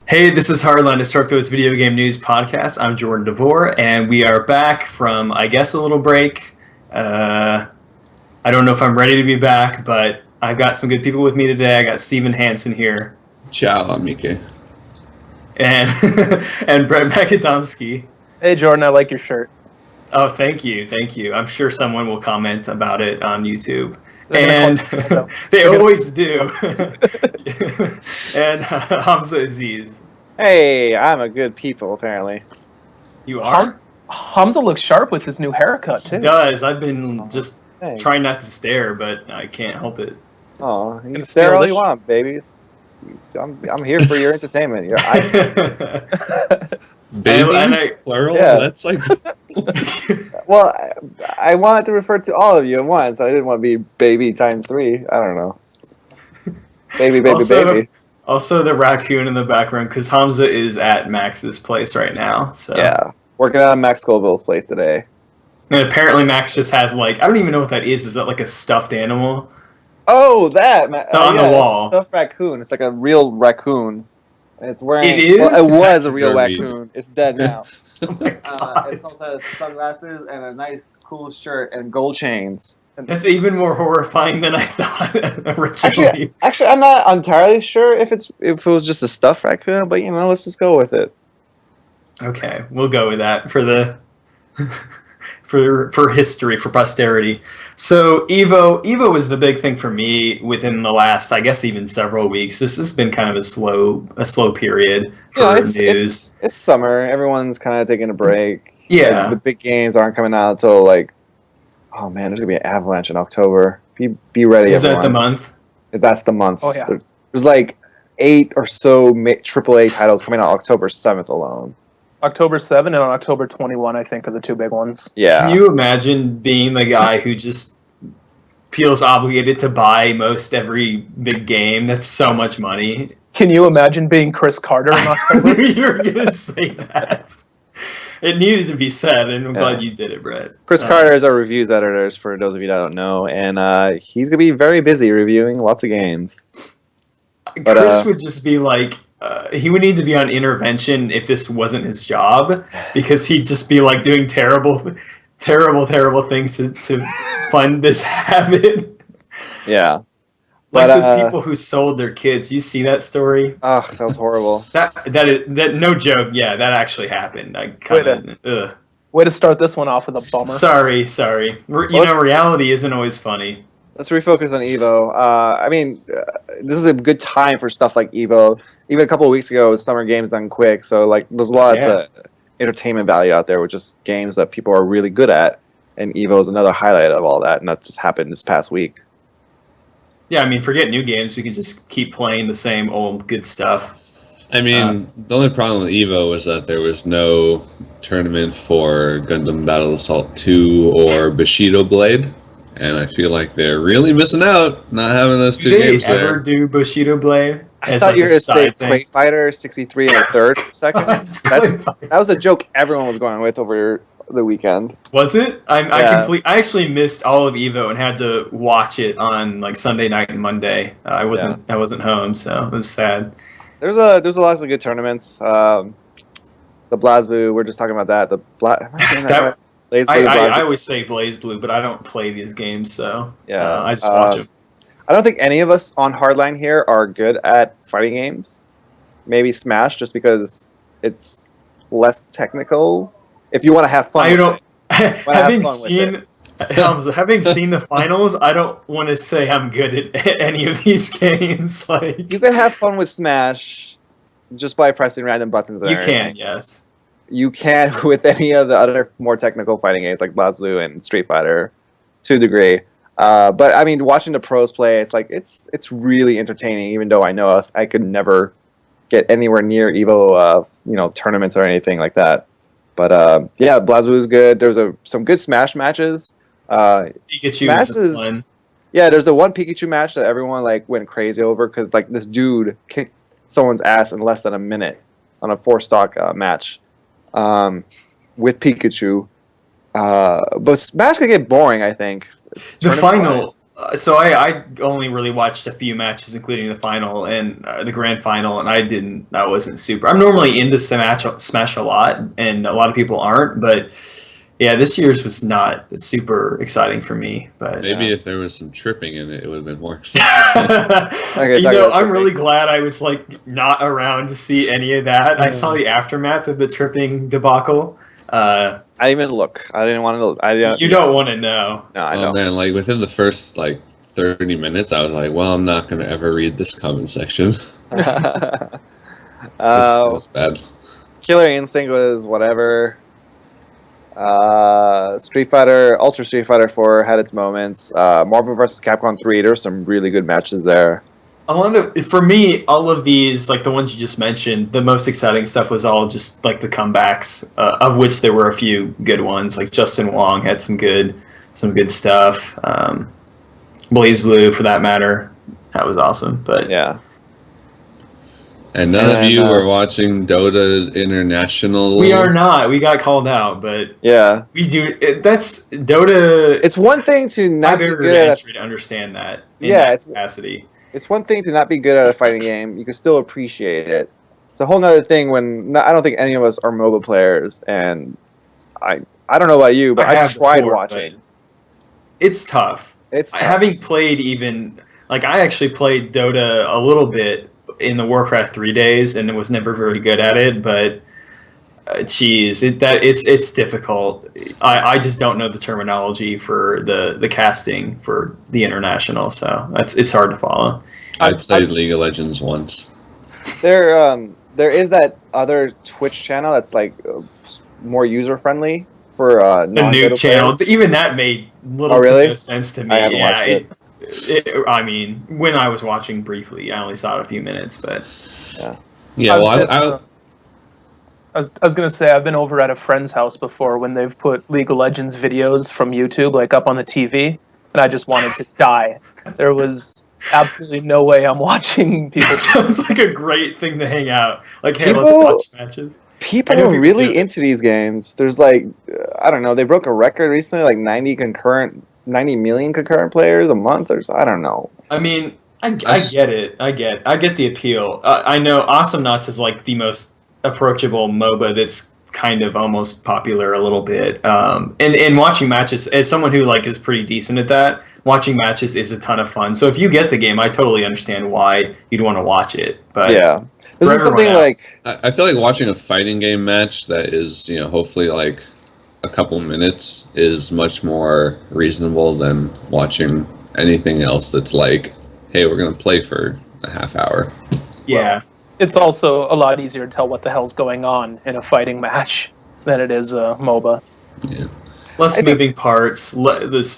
Hey, this is Hardline, Destructoid's video game news podcast. I'm Jordan DeVore, and we are back from, I guess, a little break. I don't know if I'm ready to be back, but I've got some good people with me today. I got Steven Hansen here. Ciao, amiche. And and Brett Makedonsky. Hey, Jordan, I like your shirt. Oh, thank you. I'm sure someone will comment about it on YouTube. And they always do. And Hamza Aziz. Hey, I'm a good people, apparently. You are? Hamza looks sharp with his new haircut, too. He does. I've been just Thanks. trying not to stare, but I can't help it. Oh, you can stare all you want, babies. I'm here for your entertainment. Babies, plural? Yeah. That's like... Well, I wanted to refer to all of you at once. I didn't want to be baby times 3. I don't know. Baby. Also, the raccoon in the background, because Hamza is at Max's place right now. So Yeah, working out at Max Scoville's place today. And apparently Max just has, like, I don't even know what that is. Is that like a stuffed animal? Oh, that! On the wall. It's a stuffed raccoon. It's like a real raccoon. And it's wearing... It is? Well, it was a That's real dirty. raccoon. It's dead now. Oh my God. It also has sunglasses and a nice, cool shirt and gold chains. That's even more horrifying than I thought originally. Actually, I'm not entirely sure if it was just a stuffed raccoon, but let's just go with it. Okay, we'll go with that for the for history, for posterity. So EVO is the big thing for me within the last, I guess, even several weeks. This has been kind of a slow period for news. It's summer. Everyone's kind of taking a break. Yeah. Like, the big games aren't coming out until oh man, there's gonna be an avalanche in October. Be ready. Is that everyone. the month? That's the month. Oh, yeah. There's like 8 or so AAA titles coming out October 7th alone. October 7 and on October 21, I think, are the two big ones. Yeah. Can you imagine being the guy who just feels obligated to buy most every big game? That's so much money. Can you imagine being Chris Carter in I October? knew you were gonna say that. It needed to be said, and I'm glad you did it, Brett. Chris Carter is our reviews editor, for those of you that don't know, and he's gonna be very busy reviewing lots of games. But, Chris would just be like, he would need to be on intervention if this wasn't his job, because he'd just be like doing terrible things to fund this habit. Yeah. Like But, those people who sold their kids. You see that story? Oh, that was horrible. That no joke. Yeah, that actually happened. I kind of. Way to start this one off with a bummer. Sorry. Reality isn't always funny. Let's refocus on EVO. This is a good time for stuff like EVO. Even a couple of weeks ago, Summer Games Done Quick, so there's a lot of entertainment value out there with just games that people are really good at, and EVO is another highlight of all that, and that just happened this past week. Yeah, forget new games. We can just keep playing the same old good stuff. The only problem with EVO was that there was no tournament for Gundam Battle Assault 2 or Bushido Blade, and I feel like they're really missing out not having those two games Did they ever there. do Bushido Blade? I thought you were going to say Play Fighter 63 and a third for a second. That was a joke everyone was going with over the weekend. Was it? I actually missed all of EVO and had to watch it on Sunday night and Monday. I wasn't home, so it was sad. There's a lot of good tournaments. The BlazBlue, we're just talking about that. Am I saying that right? BlazBlue, I always say BlazBlue, but I don't play these games, so I just watch them. I don't think any of us on Hardline here are good at fighting games. Maybe Smash, just because it's less technical. If you want to have fun, having seen the finals, I don't want to say I'm good at any of these games. You can have fun with Smash just by pressing random buttons. You can, yes. You can with any of the other more technical fighting games like BlazBlue and Street Fighter, to a degree. But watching the pros play, it's really entertaining. Even though I know I could never get anywhere near EVO, tournaments or anything like that. But BlazBlue is good. There's some good Smash matches. Pikachu is fun. Yeah, there's the one Pikachu match that everyone went crazy over because this dude kicked someone's ass in less than a minute on a 4-stock match with Pikachu. But Smash could get boring, I think. The final, So I only really watched a few matches, including the final and the grand final, and I wasn't super. I'm normally into Smash a lot, and a lot of people aren't, but yeah, this year's was not super exciting for me. But Maybe if there was some tripping in it, it would have been more exciting. you know, I'm really glad I was like not around to see any of that. I saw the aftermath of the tripping debacle. I didn't even look. I didn't want to know. You don't want to know. No, I don't. Man, like within the first like 30 minutes, I was like, well, I'm not going to ever read this comment section. It was bad. Killer Instinct was whatever. Street Fighter, Ultra Street Fighter 4 had its moments. Marvel vs. Capcom 3, there were some really good matches there. For me, all of these, like the ones you just mentioned, the most exciting stuff was all just like the comebacks, of which there were a few good ones. Like Justin Wong had some good stuff. BlazBlue, for that matter, that was awesome. But yeah. And none of you were watching Dota's International. We are not. We got called out, but yeah, we do. That's Dota. It's one thing to not be good at to understand that. It's capacity. It's one thing to not be good at a fighting game. You can still appreciate it. It's a whole nother thing when I don't think any of us are MOBA players, and I don't know about you, but I've tried watching. It's tough. It's tough. Having played I actually played Dota a little bit in the Warcraft 3 days, and it was never very good at it. But it's difficult. I just don't know the terminology for the casting for the international, so it's hard to follow. I played League of Legends once. There is that other Twitch channel that's like more user friendly for the new channel. Even that made little to no sense to me. I haven't watched it. I mean, when I was watching briefly, I only saw it a few minutes, but yeah. Well, I was gonna say I've been over at a friend's house before when they've put League of Legends videos from YouTube like up on the TV, and I just wanted to die. There was absolutely no way I'm watching people. It sounds like a great thing to hang out. Like, hey, let's watch matches. People are really into these games. There's like, I don't know, they broke a record recently, like 90 million concurrent players a month, or I don't know. I mean, I get it. I get the appeal. I know Awesome Knots is like the most approachable MOBA that's kind of almost popular a little bit. And watching matches, as someone who like is pretty decent at that, watching matches is a ton of fun. So if you get the game, I totally understand why you'd want to watch it. But yeah, this is something like I feel like watching a fighting game match that is, hopefully like a couple minutes is much more reasonable than watching anything else that's like, hey, we're gonna play for a half hour. Yeah. Well, it's also a lot easier to tell what the hell's going on in a fighting match than it is a MOBA. Yeah. Less moving parts.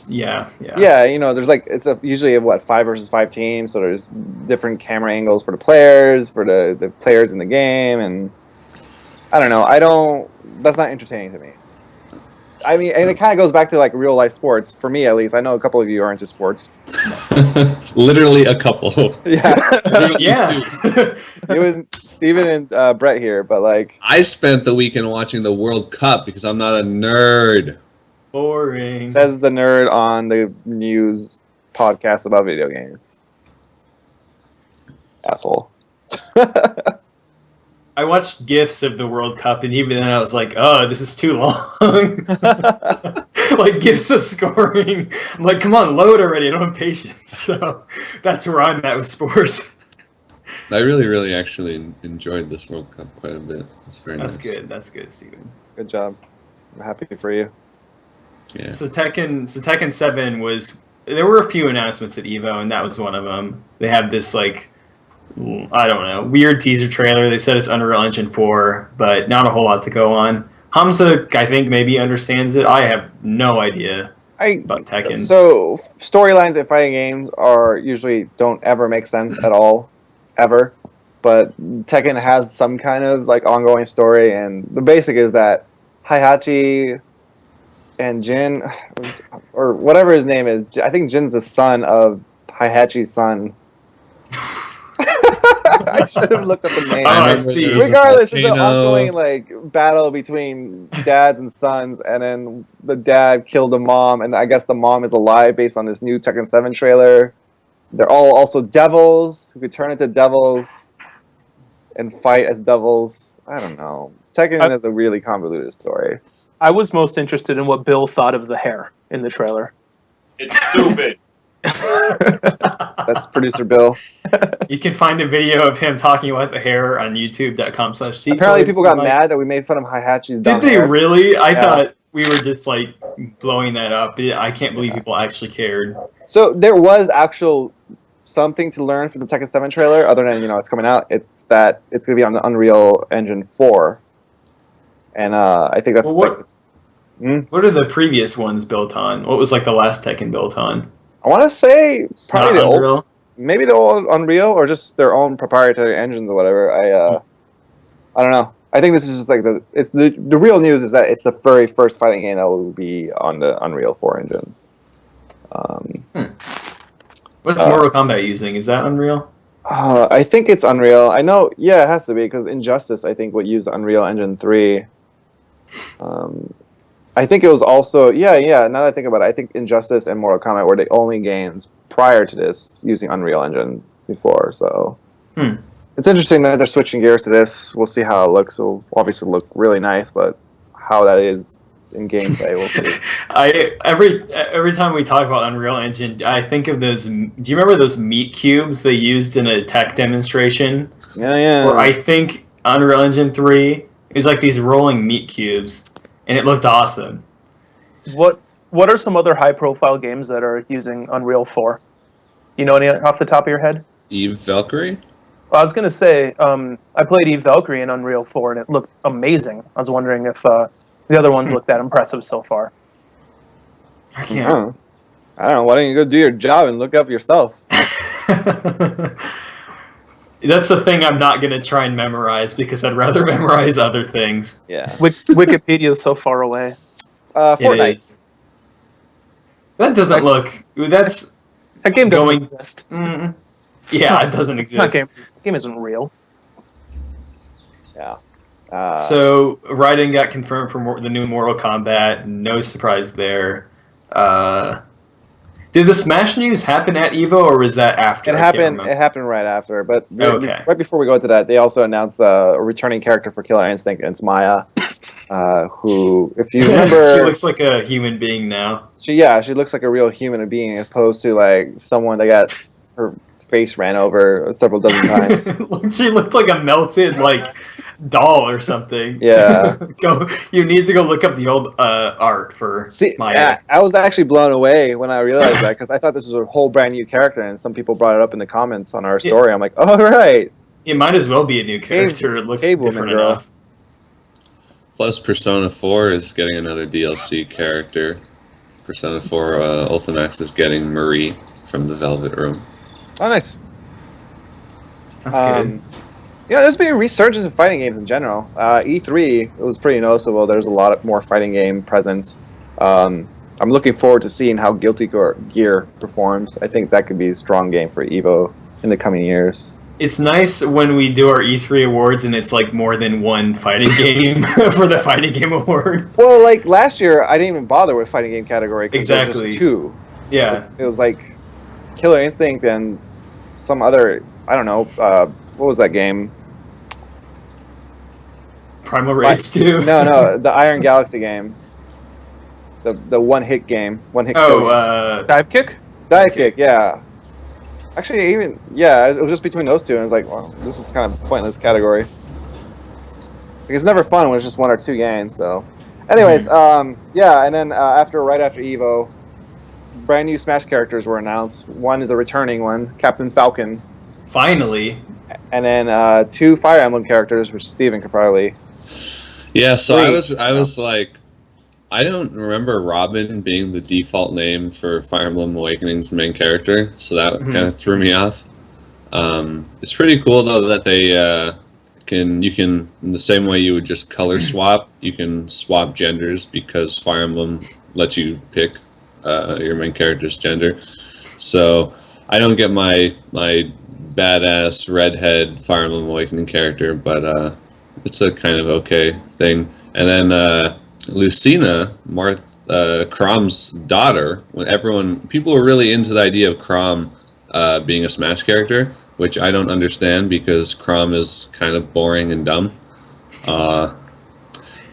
Yeah. There's like it's usually 5 versus 5 teams, so there's different camera angles for the players, for the players in the game, and I don't know. That's not entertaining to me. I mean, and it kind of goes back to like real life sports for me, at least. I know a couple of you are into sports. Literally a couple. Yeah, yeah. Even Steven and Brett here, but like I spent the weekend watching the World Cup because I'm not a nerd. Boring. Says the nerd on the news podcast about video games. Asshole. I watched GIFs of the World Cup, and even then I was like, oh, this is too long. Like, GIFs of scoring. I'm like, come on, load already. I don't have patience. So that's where I'm at with sports. I really, really actually enjoyed this World Cup quite a bit. It's very nice. That's good, Steven. Good job. I'm happy for you. Yeah. So Tekken 7 was... There were a few announcements at EVO, and that was one of them. They had this, like... I don't know, weird teaser trailer. They said it's Unreal Engine 4, but not a whole lot to go on. Hamza, I think, maybe understands it. I have no idea about Tekken. So, storylines in fighting games usually don't ever make sense at all, ever. But Tekken has some kind of like ongoing story, and the basic is that Heihachi and Jin, or whatever his name is, I think Jin's the son of Heihachi's son. I should have looked up the name. Oh, I remember see. there was a Regardless, it's an volcano. ongoing like battle between dads and sons, and then the dad killed the mom, and I guess the mom is alive based on this new Tekken 7 trailer. They're all also devils who could turn into devils and fight as devils. I don't know. Tekken is a really convoluted story. I was most interested in what Bill thought of the hair in the trailer. It's stupid. That's producer Bill. You can find a video of him talking about the hair on youtube.com/cheat. Apparently, people got mad that we made fun of Hihachi's Did down they hair. really? I Yeah. thought we were just like blowing that up. I can't believe people actually cared. So there was actual something to learn from the Tekken 7 trailer, other than it's coming out. It's that it's going to be on the Unreal Engine 4, and I think that's Well, what- like What are the previous ones built on? What was like the last Tekken built on? I want to say probably Not the old, Unreal? maybe the old Unreal or just their own proprietary engines or whatever. I don't know. I think this is just like the real news is that it's the very first fighting game that will be on the Unreal 4 engine. What's Mortal Kombat using? Is that Unreal? I think it's Unreal. I know, yeah, it has to be because Injustice, I think, would use the Unreal Engine 3. I think it was also, yeah. Now that I think about it, I think Injustice and Mortal Kombat were the only games prior to this using Unreal Engine before. So it's interesting that they're switching gears to this. We'll see how it looks. It'll obviously look really nice, but how that is in gameplay, we'll see. Every time we talk about Unreal Engine, I think of those. Do you remember those meat cubes they used in a tech demonstration? Yeah. For I think Unreal Engine 3. It was like these rolling meat cubes, and it looked awesome. What are some other high-profile games that are using Unreal 4? You know any off the top of your head? Eve Valkyrie? Well, I was going to say, I played Eve Valkyrie in Unreal 4, and it looked amazing. I was wondering if the other ones look that impressive so far. I I can't. don't know. Why don't you go do your job and look up yourself? That's the thing I'm not going to try and memorize because I'd rather memorize other things. Yeah. Wikipedia is so far away. It Fortnite. is. That doesn't look. That's That game doesn't Going- exist. yeah. It doesn't It's not exist. game isn't real. Yeah. So Raiden got confirmed for the new Mortal Kombat. No surprise there. Did the Smash news happen at EVO or was that after? It I can't happened. remember. It happened right after. But Okay. right before we go into that, they also announced a returning character for Killer Instinct, and it's Maya, who, if you remember, she looks like a human being now. she looks like a real human being, as opposed to like someone that got her face ran over several dozen times. She looked like a melted doll or something. Yeah. You need to go look up the old art for See, Maya. I was actually blown away when I realized that because I thought this was a whole brand new character, and some people brought it up in the comments on our story. I'm like, oh right, It might as well be a new character. It looks Cave Woman different girl. enough. Plus, Persona 4 is getting another DLC character. Persona 4 Ultimax is getting Marie from the Velvet Room. oh nice. That's good. Yeah, there's been a resurgence in fighting games in general. E3 it was pretty noticeable. There's a lot more fighting game presence. I'm looking forward to seeing how Guilty Gear performs. I think that could be a strong game for EVO in the coming years. It's nice when we do our E3 awards and it's like more than one fighting game for the fighting game award. Well, like last year, I didn't even bother with fighting game category because there was Exactly. just two. Yeah. It was like Killer Instinct and some other. I don't know. What was that game? Primal Rage 2. No, the Iron Galaxy game. The one-hit game. One-hit Oh, kill. Dive kick? Dive Kick, yeah. Actually, it was just between those two, and I was like, well, this is kind of a pointless category. Like, it's never fun when it's just one or two games, so. Anyways, yeah, and then right after EVO, brand new Smash characters were announced. One is a returning one, Captain Falcon, Finally. and then two Fire Emblem characters, which Steven could probably. Yeah, so Wait. I was like, I don't remember Robin being the default name for Fire Emblem Awakening's main character, so that kind of threw me off. It's pretty cool though that they you can in the same way you would just color swap, you can swap genders because Fire Emblem lets you pick your main character's gender. So I don't get my badass redhead Fire Emblem Awakening character, but it's a kind of okay thing. And then Lucina, Crom's daughter, when people were really into the idea of Crom being a Smash character, which I don't understand because Crom is kind of boring and dumb.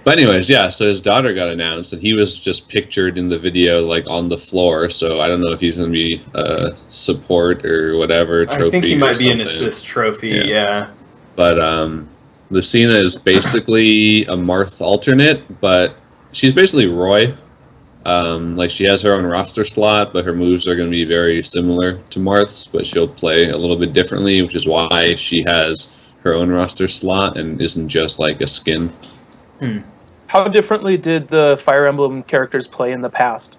But anyways, yeah, so his daughter got announced, and he was just pictured in the video, like, on the floor, so I don't know if he's going to be support or whatever trophy. I think he might be an something. assist trophy, yeah. But Lucina is basically a Marth alternate, but she's basically Roy. Like, she has her own roster slot, but her moves are going to be very similar to Marth's, but she'll play a little bit differently, which is why she has her own roster slot and isn't just like a skin. How differently did the Fire Emblem characters play in the past?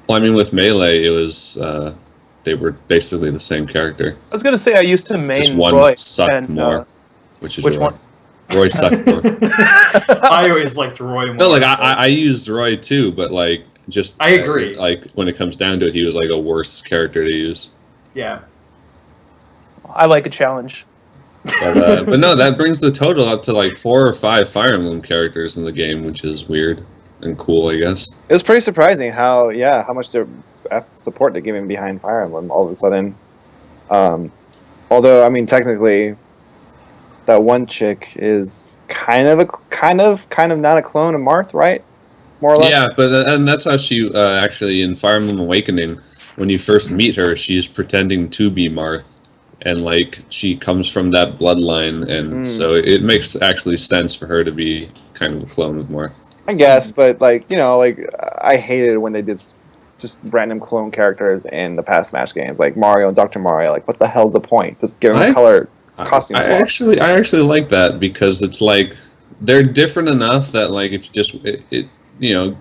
Well, I mean, with Melee, it was they were basically the same character. I was gonna say I used to main Just one Roy sucked and, more, which is which Roy. one? Roy sucked more. I always liked Roy more. No, like I used Roy too, but like just I agree. Like when it comes down to it, he was like a worse character to use. Yeah. I like a challenge. But no, that brings the total up to like 4 or 5 Fire Emblem characters in the game, which is weird and cool, I guess. It was pretty surprising how much support they're giving behind Fire Emblem all of a sudden. Although, I mean, technically, that one chick is kind of not a clone of Marth, right? More or less. Yeah, but and that's how she actually in Fire Emblem Awakening, when you first meet her, she's pretending to be Marth. And like she comes from that bloodline, and so it makes actually sense for her to be kind of a clone of Marth. I guess, but like I hated when they did just random clone characters in the past Smash games, like Mario and Dr. Mario. Like, what the hell's the point? Just give them a color costume. I actually like that because it's like they're different enough that like if you just it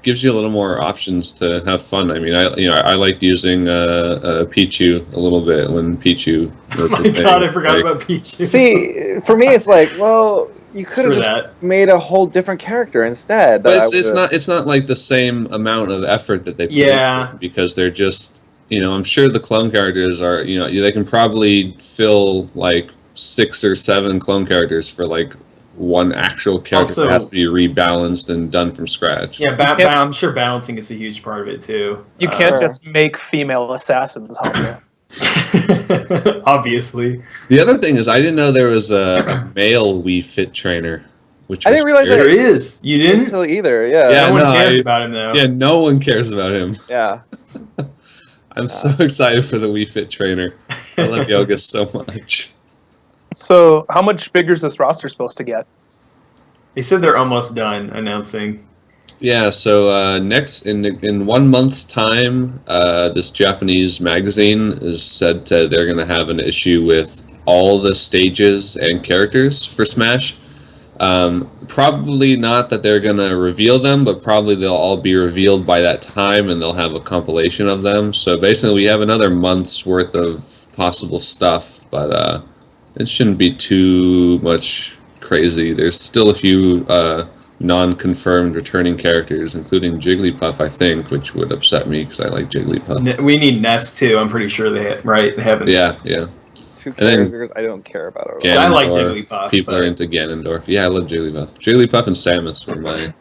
gives you a little more options to have fun. I mean, I liked using Pichu a little bit when Pichu was Oh my god, I forgot about Pichu. See, for me, it's like, well, you could have just made a whole different character instead. But it's not like the same amount of effort that they put into it because they're just I'm sure the clone characters are they can probably fill like 6 or 7 clone characters for like one actual character that has to be rebalanced and done from scratch. Yeah, I'm sure balancing is a huge part of it too. You can't just make female assassins, Hamza. Obviously. The other thing is, I didn't know there was a male Wii Fit trainer. Which I didn't realize there is. You didn't? Until either, yeah. No one cares about him though. Yeah, no one cares about him. Yeah. I'm so excited for the Wii Fit trainer. I love yoga so much. So, how much bigger is this roster supposed to get? They said they're almost done announcing. Yeah, so next in 1 month's time, this Japanese magazine is said they're going to have an issue with all the stages and characters for Smash. Probably not that they're going to reveal them, but probably they'll all be revealed by that time, and they'll have a compilation of them. So basically, we have another month's worth of possible stuff, but it shouldn't be too much crazy. There's still a few non-confirmed returning characters, including Jigglypuff, I think, which would upset me because I like Jigglypuff. We need Ness too. I'm pretty sure they haven't. Yeah. 2 characters I don't care about at all. Ganondorf, I like Jigglypuff. People are into Ganondorf. Yeah, I love Jigglypuff. Jigglypuff and Samus were my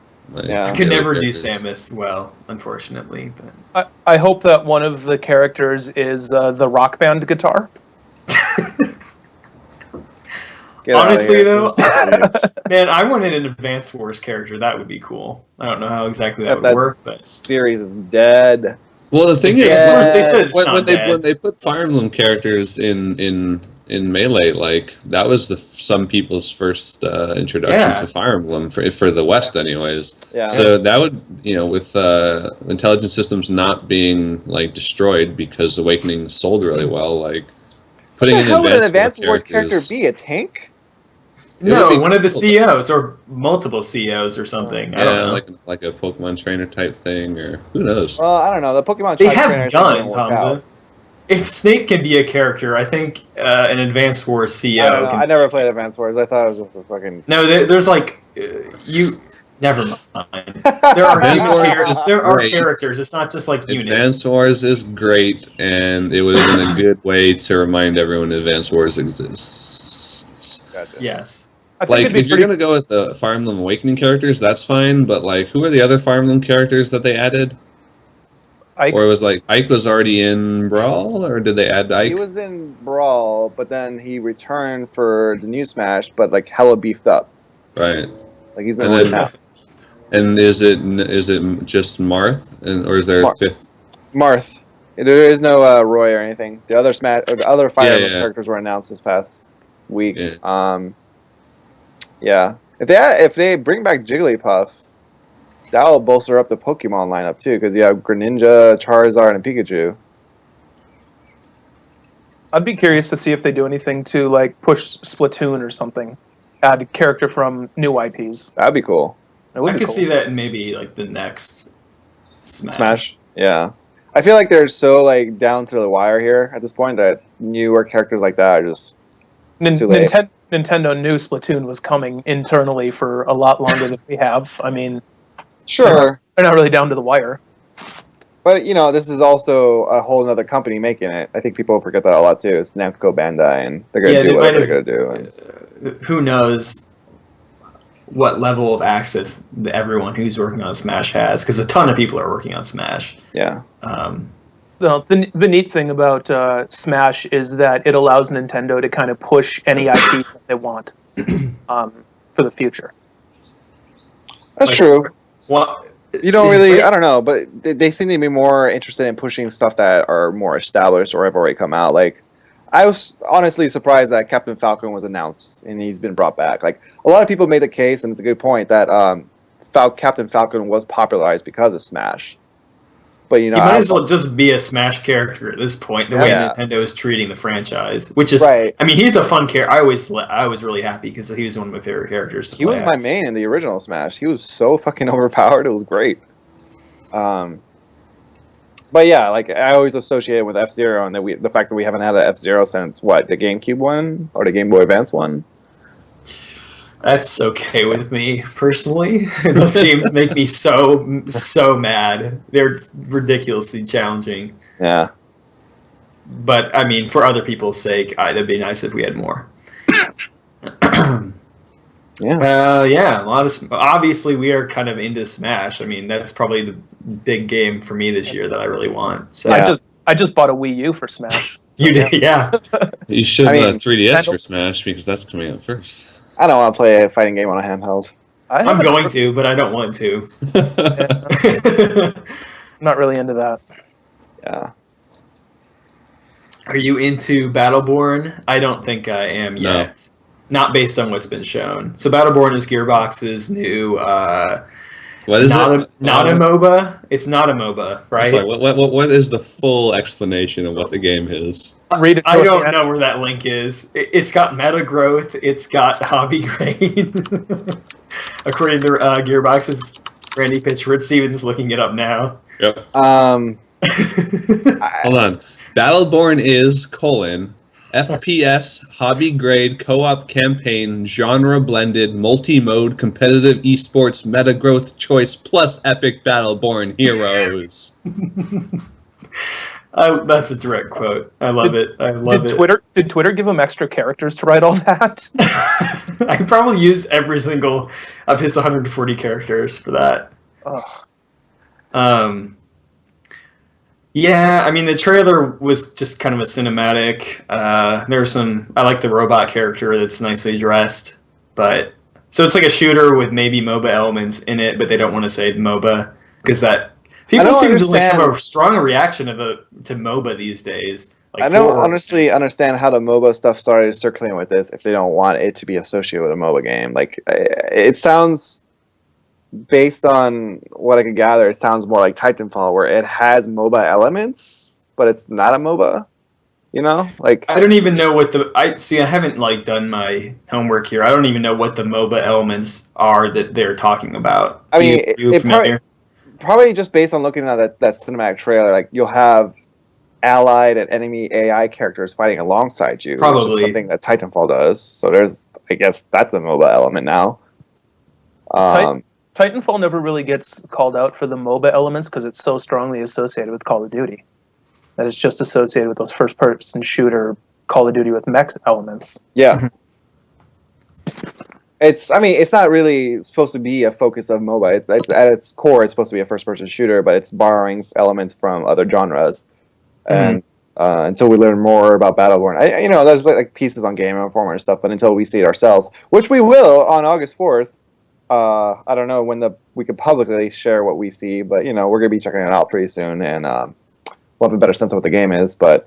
Yeah. I could never do characters. Samus well, unfortunately. But. I hope that one of the characters is the Rock Band guitar. Honestly, though, man, I wanted an Advance Wars character. That would be cool. I don't know how exactly that would work, but series is dead. Well, the thing is, of course they said it's when not dead. they put Fire Emblem characters in Melee, like that was some people's first introduction to Fire Emblem for the West, anyways. Yeah. So that would with intelligent systems not being like destroyed because Awakening sold really well, like putting in an Advance Wars character be a tank? No, one of the CEOs or multiple CEOs or something. I don't know. like a Pokemon trainer type thing, or who knows? Well, I don't know. The Pokemon They type have trainers guns, didn't work Hamza. out. If Snake can be a character, I think an Advance Wars CEO. I never played Advance Wars. I thought it was just a fucking. No, there's like you. Never mind. There are Advance Wars is there are great. characters. It's not just like units. Advance Wars is great, and it would have been a good way to remind everyone Advance Wars exists. Gotcha. Yes. I think Like, it'd be if you're gonna go with the Fire Emblem Awakening characters, that's fine. But like, who are the other Fire Emblem characters that they added? Ike. Or it was like Ike was already in Brawl, or did they add Ike? He was in Brawl, but then he returned for the new Smash, but like hella beefed up. Right. Like he's been And working then- out. And is it just Marth, or is there a Marth. fifth? Marth. There is no Roy or anything. The other Smash, or the other Fire Emblem Yeah. characters were announced this past week. Yeah. Yeah. If they bring back Jigglypuff, that'll bolster up the Pokemon lineup too, because you have Greninja, Charizard, and Pikachu. I'd be curious to see if they do anything to like push Splatoon or something. Add a character from new IPs. That'd be cool. It would I be could cool. see that in maybe like the next Smash. Yeah. I feel like they're so like down to the wire here at this point that newer characters like that are just too late. Nintendo knew Splatoon was coming internally for a lot longer than we have. I mean, sure. they're not really down to the wire. But you know, this is also a whole other company making it. I think people forget that a lot too. It's Namco Bandai, and they're gonna Yeah, do they whatever might they're have- gonna do. And Who knows what level of access everyone who's working on Smash has, because a ton of people are working on Smash. yeah, The neat thing about Smash is that it allows Nintendo to kind of push any IP that they want for the future. that's Like- true. Well, You don't it's really, great- I don't know, but they seem to be more interested in pushing stuff that are more established or have already come out. Like, I was honestly surprised that Captain Falcon was announced and he's been brought back. Like, a lot of people made the case, and it's a good point, that Captain Falcon was popularized because of Smash. But, you know, He might as well just be a Smash character at this point, the way Yeah. Nintendo is treating the franchise, which is, Right. I mean, he's a fun character. I was really happy because he was one of my favorite characters to he play was my as. main in the original Smash. He was so fucking overpowered. It was great. But yeah, like I always associate it with F-Zero, and the fact that we haven't had an F-Zero since what, the GameCube one or the Game Boy Advance one. That's okay with me personally. Those games make me so mad. They're ridiculously challenging. Yeah, But I mean, for other people's sake, it'd be nice if we had more. yeah. Yeah, a lot of. Obviously, we are kind of into Smash. I mean, that's probably the big game for me this year that I really want. So Yeah. I just bought a Wii U for Smash. you did, yeah. You should I mean, 3DS for Smash, because that's coming out first. I don't want to play a fighting game on a handheld. I'm I'm going to, but I don't want to. I'm not really into that. Yeah, Are you into Battleborn? I don't think I am No. yet. Not based on what's been shown. So Battleborn is Gearbox's new. What is not it? not a MOBA. It's not a MOBA, right? Sorry, what is the full explanation of what the game is? Read it. I towards the don't end. know where that link is. It's got meta growth. It's got hobby grade. According to Gearbox's Randy Pitchford. Steven's looking it up now. Yep. I- Hold on. Battleborn is FPS hobby grade co-op campaign genre blended multi-mode competitive esports meta growth choice plus epic Battleborn heroes. That's a direct quote. I love it. I love Did it. Did Twitter give him extra characters to write all that? I probably used every single of his 140 characters for that. Ugh. Yeah, I mean the trailer was just kind of a cinematic. There's some. I like the robot character that's nicely dressed, but so it's like a shooter with maybe MOBA elements in it, but they don't want to say MOBA because that people don't seem to like have understand- a strong reaction to MOBA these days. Like I don't for- honestly understand how the MOBA stuff started circling with this if they don't want it to be associated with a MOBA game. Like, it sounds, based on what I could gather, it sounds more like Titanfall, where it has MOBA elements, but it's not a MOBA. You know? Like, I don't even know what I haven't like done my homework here. I don't even know what the MOBA elements are that they're talking about. I mean, Are you it familiar? probably just based on looking at that cinematic trailer, like, you'll have allied and enemy AI characters fighting alongside you, which Probably. is something that Titanfall does. So there's, I guess, that's the MOBA element now. Titanfall never really gets called out for the MOBA elements because it's so strongly associated with Call of Duty that it's just associated with those first-person shooter Call of Duty with mech elements. Yeah. It's not really supposed to be a focus of MOBA. At its core, it's supposed to be a first-person shooter, but it's borrowing elements from other genres. And until we learn more about Battleborn, there's like pieces on Game Informer and stuff, but until we see it ourselves, which we will on August 4th, I don't know when we could publicly share what we see, but we're gonna be checking it out pretty soon, and we'll have a better sense of what the game is. But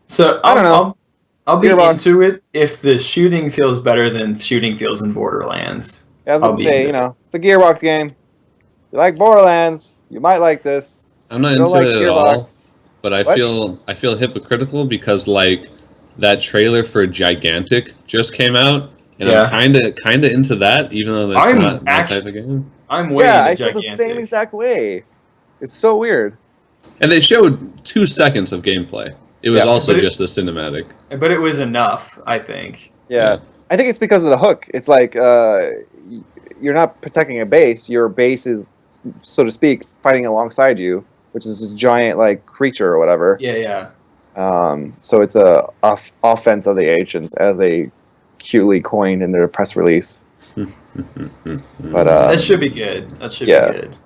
so I don't know. I'll be into it if the shooting feels better than shooting feels in Borderlands. Yeah, I was going to say, it's a Gearbox game. If you like Borderlands, you might like this. I'm not into it at all, but I feel hypocritical because like that trailer for Gigantic just came out, and I'm kind of into that, even though that's not my type of game. I'm way into Gigantic. I feel the same exact way. It's so weird. And they showed 2 seconds of gameplay. It was also just a cinematic. But it was enough, I think. Yeah. I think it's because of the hook. It's like you're not protecting a base. Your base is, so to speak, fighting alongside you, which is this giant like creature or whatever. Yeah. So it's a offense of the ancients, as they cutely coined in their press release. But that should be good. That should be good.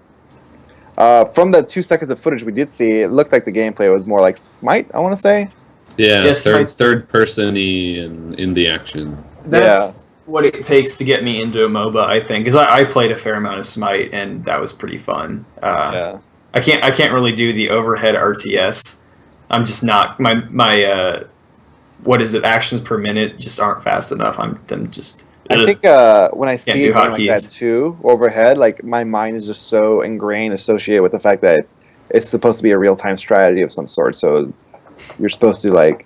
From the 2 seconds of footage we did see, it looked like the gameplay was more like Smite, I want to say. Yeah, third person-y and in the action. That's what it takes to get me into a MOBA, I think. Because I played a fair amount of Smite, and that was pretty fun. I can't really do the overhead RTS. I'm just not... My what is it, actions per minute just aren't fast enough. I'm just... I think when I see a game like that too, overhead, like my mind is just so ingrained, associated with the fact that it's supposed to be a real-time strategy of some sort. So you're supposed to like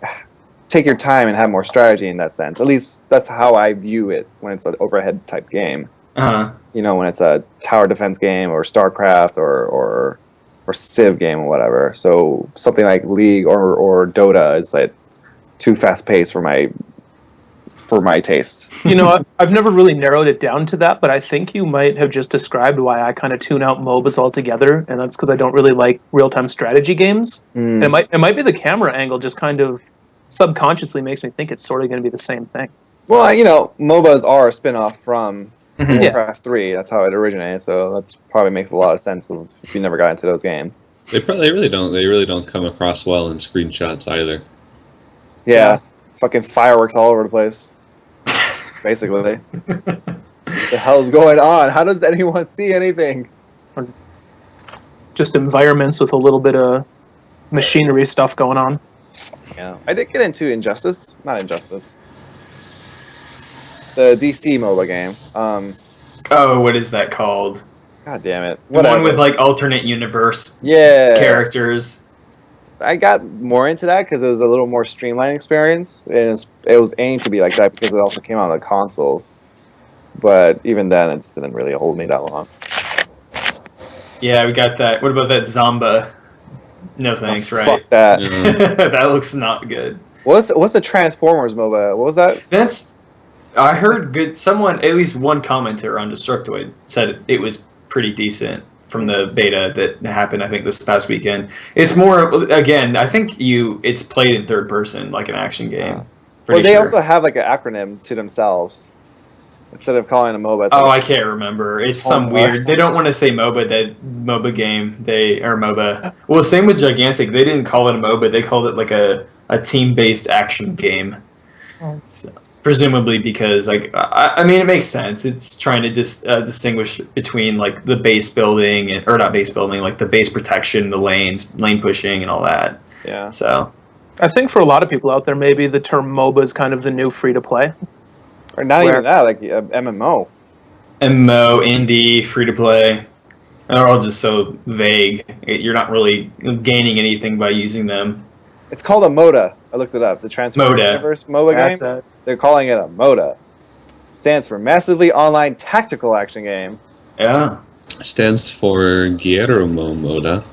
take your time and have more strategy in that sense. At least that's how I view it when it's an overhead type game. When it's a tower defense game or StarCraft or Civ game or whatever. So something like League or Dota is like too fast-paced for my taste. I've never really narrowed it down to that, but I think you might have just described why I kind of tune out MOBAs altogether, and that's because I don't really like real-time strategy games. And it might be the camera angle just kind of subconsciously makes me think it's sort of going to be the same thing. Well, MOBAs are a spin-off from Warcraft 3. That's how it originated, so that probably makes a lot of sense if you never got into those games. They really don't come across well in screenshots either. Yeah. Fucking fireworks all over the place. Basically. The hell's going on? How does anyone see anything? Just environments with a little bit of machinery stuff going on. Yeah. I did get into Injustice. Not Injustice. The DC MOBA game. What is that called? God damn it. The one with like alternate universe characters. I got more into that because it was a little more streamlined experience, and it was aimed to be like that because it also came out on the consoles. But even then, it just didn't really hold me that long. Yeah, we got that. What about that Zomba? No thanks, right? Fuck that. That looks not good. What's the Transformers MOBA? What was that? I heard good. Someone, at least one commenter on Destructoid, said it was pretty decent from the beta that happened, I think, this past weekend. It's more, again, I think it's played in third person, like an action game. Well, they also have like an acronym to themselves. Instead of calling it a MOBA. I can't remember. It's some weird. They don't want to say MOBA. That MOBA game. MOBA. Well, same with Gigantic. They didn't call it a MOBA. They called it like a team-based action game. So, presumably because I mean it makes sense. It's trying to distinguish between like the base building or not base building, like the base protection, the lanes, lane pushing, and all that. Yeah. So I think for a lot of people out there, maybe the term MOBA is kind of the new free to play. Or not even that, like MMO. MMO, indie, free to play. They're all just so vague. You're not really gaining anything by using them. It's called a MODA. I looked it up. The Transformers Universe MOBA game. They're calling it a MODA. Stands for Massively Online Tactical Action Game. Yeah. Stands for Guillermo Moda,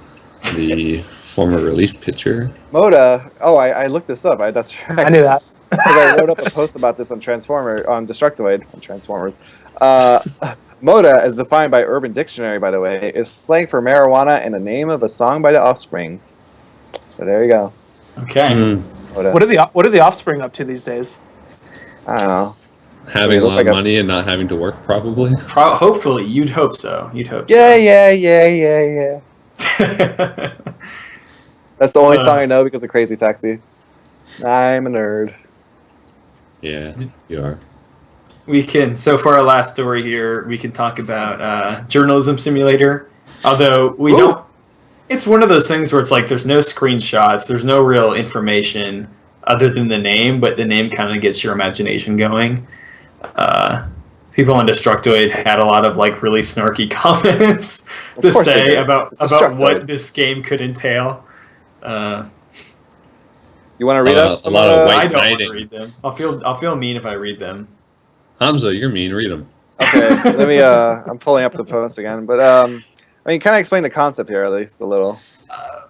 the former relief pitcher. MODA. Oh, I looked this up. That's right. I knew that. Because I wrote up a post about this on Destructoid on Transformers. MODA, as defined by Urban Dictionary, by the way, is slang for marijuana and the name of a song by the Offspring. So there you go. Okay. MODA. What are the Offspring up to these days? I don't know. Having a look lot like of a- money and not having to work, probably. Hopefully, you'd hope so. You'd hope Yeah, so. yeah. That's the only song I know because of Crazy Taxi. I'm a nerd. Yeah, you are. We can, so for our last story here, we can talk about Journalism Simulator. Although we don't, it's one of those things where it's like there's no screenshots, there's no real information other than the name, but the name kind of gets your imagination going. People on Destructoid had a lot of like really snarky comments to course they say did. about It's Destructoid. what this game could entail. You want to read up a lot of white I don't want to knighting. read them. I'll feel mean if I read them. Hamza, you're mean. Read them. Okay, let me. I'm pulling up the post again, but I mean, kind of explain the concept here at least a little.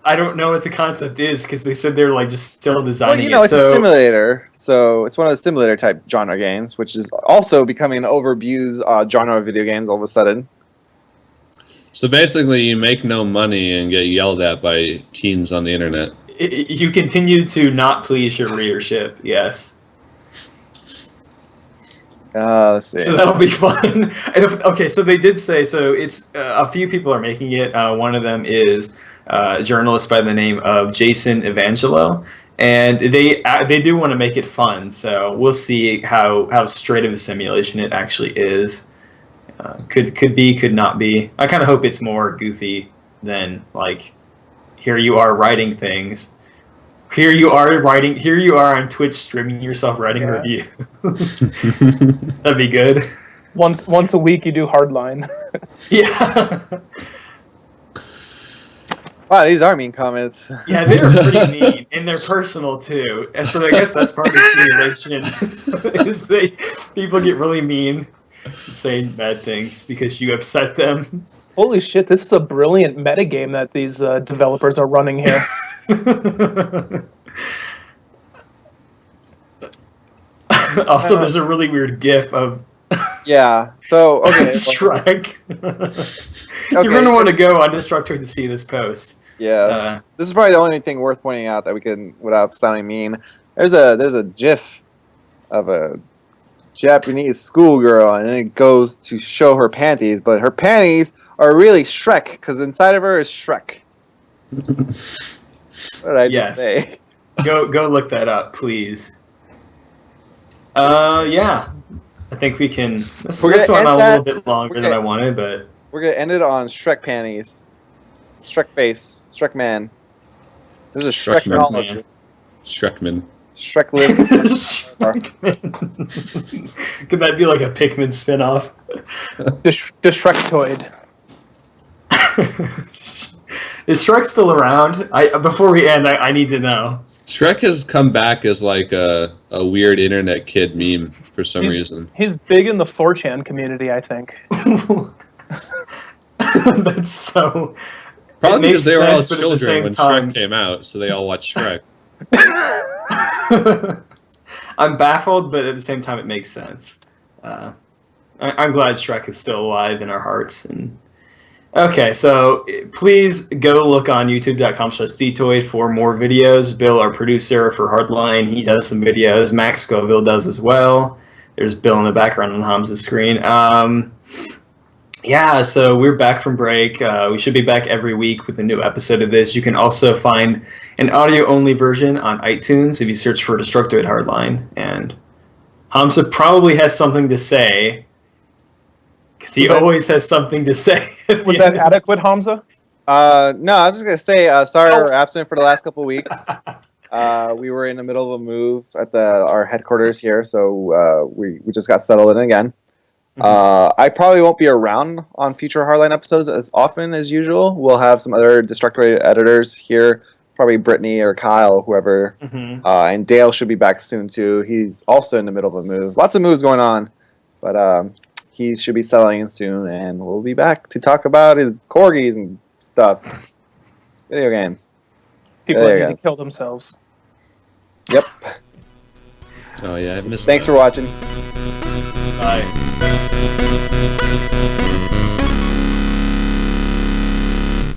I don't know what the concept is because they said they're like just still designing Well, you know, it. it's a simulator, so it's one of the simulator type genre games, which is also becoming an overabused genre of video games all of a sudden. So basically, you make no money and get yelled at by teens on the internet. You continue to not please your readership. Yes. Let's see. So that'll be fun. Okay, so they did say so. It's a few people are making it. One of them is a journalist by the name of Jason Evangelo, and they do want to make it fun. So we'll see how straight of a simulation it actually is. Could be, could not be. I kind of hope it's more goofy than like, here you are writing things. Here you are on Twitch streaming yourself writing a review. That'd be good. Once a week, you do Hardline. Yeah. Wow, these are mean comments. Yeah, they're pretty mean, and they're personal too. And so I guess that's part of the simulation. Is people get really mean, saying bad things because you upset them. Holy shit, this is a brilliant metagame that these developers are running here. Also, there's a really weird GIF of Yeah. So okay. Shrek. You're Okay. gonna want to go on Destructoid to see this post. Yeah. This is probably the only thing worth pointing out that we can, without sounding mean. There's a GIF of a Japanese schoolgirl, and it goes to show her panties, but her panties are really Shrek because inside of her is Shrek. What did I just say? Go look that up, please. Yeah. I think we can. This We're gonna went end on a that- little bit longer than I wanted, but We're gonna end it on Shrek panties, Shrek face, Shrek man. There's a Shrek Shrek knowledge. man. Shrekman. Shrek lives. Could that be like a Pikmin spinoff? Destructoid. Is Shrek still around? Before we end, I need to know. Shrek has come back as like a weird internet kid meme for some reason. He's big in the 4chan community, I think. That's so. Probably because they were all sense, but at the children same when time- Shrek came out, so they all watched Shrek. I'm baffled, but at the same time, it makes sense. I'm glad Shrek is still alive in our hearts. And okay, so please go look on youtube.com/dtoid for more videos. Bill, our producer for Hardline, he does some videos. Max Scoville does as well. There's Bill in the background on Hamza's screen. Yeah, so we're back from break. We should be back every week with a new episode of this. You can also find an audio-only version on iTunes if you search for Destructoid Hardline. And Hamza probably has something to say, because he always has something to say. Was that adequate, Hamza? No, I was just gonna say sorry we're absent for the last couple of weeks. We were in the middle of a move at our headquarters here, so we just got settled in again. I probably won't be around on future Hardline episodes as often as usual. We'll have some other Destructoid editors here, probably Brittany or Kyle, whoever. And Dale should be back soon too. He's also in the middle of a move. Lots of moves going on, but he should be settling in soon, and we'll be back to talk about his corgis and stuff. Video games. People There that you need go. to kill themselves. Yep. Oh yeah, I missed Thanks that. for watching. Bye.